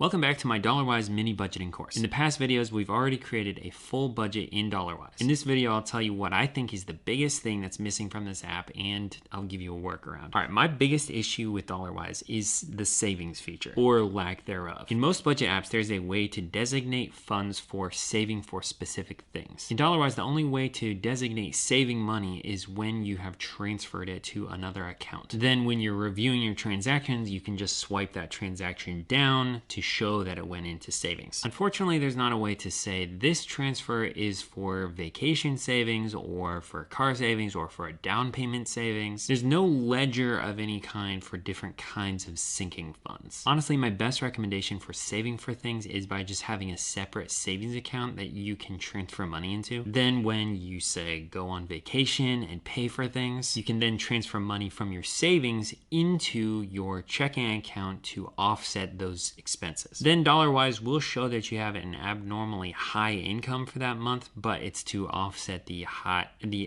Welcome back to my Dollarwise mini budgeting course. In the past videos, we've already created a full budget in Dollarwise. In this video, I'll tell you what I think is the biggest thing that's missing from this app, and I'll give you a workaround. All right, my biggest issue with Dollarwise is the savings feature, or lack thereof. In most budget apps, there's a way to designate funds for saving for specific things. In Dollarwise, the only way to designate saving money is when you have transferred it to another account. Then when you're reviewing your transactions, you can just swipe that transaction down to show that it went into savings. Unfortunately, there's not a way to say this transfer is for vacation savings or for car savings or for a down payment savings. There's no ledger of any kind for different kinds of syncing funds. Honestly, my best recommendation for saving for things is by just having a separate savings account that you can transfer money into. Then when you say go on vacation and pay for things, you can then transfer money from your savings into your checking account to offset those expenses. Then Dollarwise will show that you have an abnormally high income for that month, but it's to offset the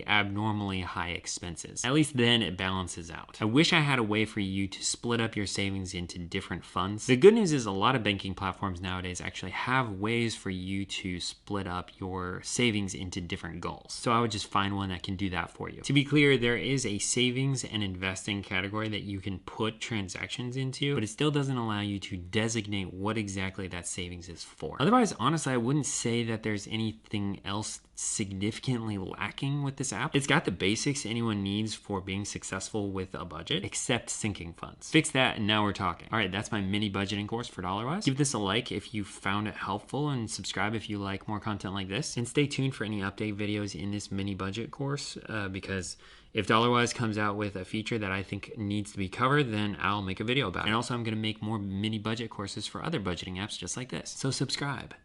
abnormally high expenses. At least then it balances out. I wish I had a way for you to split up your savings into different funds. The good news is a lot of banking platforms nowadays actually have ways for you to split up your savings into different goals. So I would just find one that can do that for you. To be clear, there is a savings and investing category that you can put transactions into, but it still doesn't allow you to designate what exactly that savings is for. Otherwise, honestly, I wouldn't say that there's anything else significantly lacking with this app. It's got the basics anyone needs for being successful with a budget, except syncing funds. Fix that and now we're talking. All right, that's my mini budgeting course for Dollarwise. Give this a like if you found it helpful, and subscribe if you like more content like this. And stay tuned for any update videos in this mini budget course because if Dollarwise comes out with a feature that I think needs to be covered, then I'll make a video about it. And also I'm gonna make more mini budget courses for other budgeting apps just like this. So subscribe.